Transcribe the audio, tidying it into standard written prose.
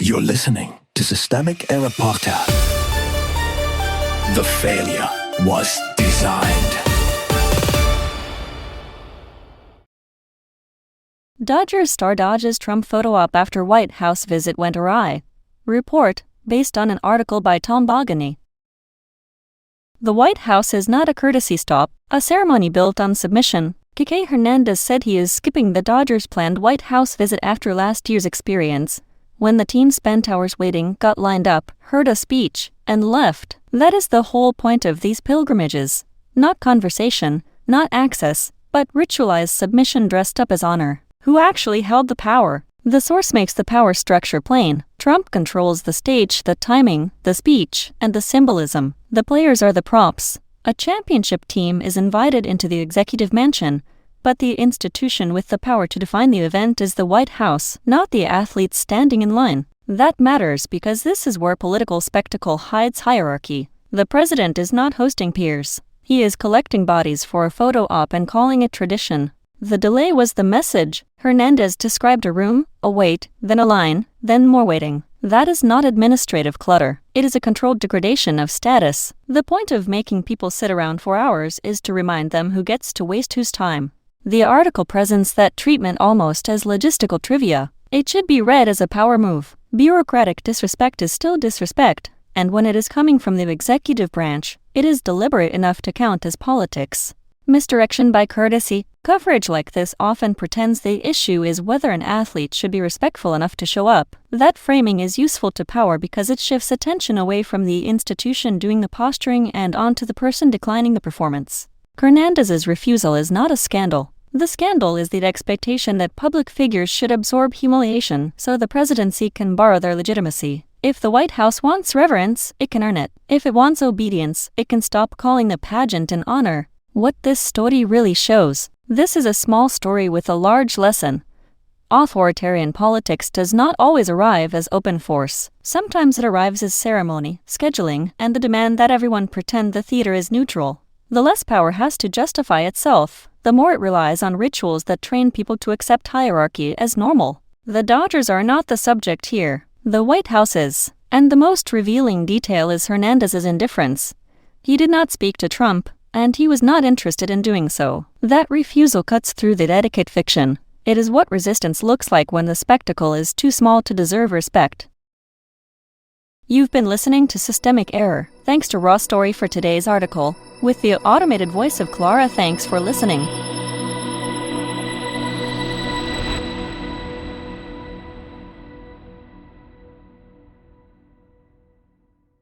You're listening to Systemic Error Podcast. The failure was designed. Dodgers star dodges Trump photo op after White House visit went awry. Report, based on an article by Tom Bogany. The White House is not a courtesy stop, a ceremony built on submission. Kiké Hernández said he is skipping the Dodgers' planned White House visit after last year's experience, when the team spent hours waiting, got lined up, heard a speech, and left. That is the whole point of these pilgrimages. Not conversation, not access, but ritualized submission dressed up as honor. Who actually held the power? The source makes the power structure plain. Trump controls the stage, the timing, the speech, and the symbolism. The players are the props. A championship team is invited into the executive mansion, but the institution with the power to define the event is the White House, not the athletes standing in line. That matters because this is where political spectacle hides hierarchy. The president is not hosting peers. He is collecting bodies for a photo op and calling it tradition. The delay was the message. Hernández described a room, a wait, then a line, then more waiting. That is not administrative clutter. It is a controlled degradation of status. The point of making people sit around for hours is to remind them who gets to waste whose time. The article presents that treatment almost as logistical trivia. It should be read as a power move. Bureaucratic disrespect is still disrespect, and when it is coming from the executive branch, it is deliberate enough to count as politics. Misdirection by courtesy. Coverage like this often pretends the issue is whether an athlete should be respectful enough to show up. That framing is useful to power because it shifts attention away from the institution doing the posturing and onto the person declining the performance. Hernández's refusal is not a scandal. The scandal is the expectation that public figures should absorb humiliation so the presidency can borrow their legitimacy. If the White House wants reverence, it can earn it. If it wants obedience, it can stop calling the pageant an honor. What this story really shows. This is a small story with a large lesson. Authoritarian politics does not always arrive as open force. Sometimes it arrives as ceremony, scheduling, and the demand that everyone pretend the theater is neutral. The less power has to justify itself, the more it relies on rituals that train people to accept hierarchy as normal. The Dodgers are not the subject here. The White House is. And the most revealing detail is Hernández's indifference. He did not speak to Trump, and he was not interested in doing so. That refusal cuts through the etiquette fiction. It is what resistance looks like when the spectacle is too small to deserve respect. You've been listening to Systemic Error. Thanks to Raw Story for today's article. With the automated voice of Clara, thanks for listening.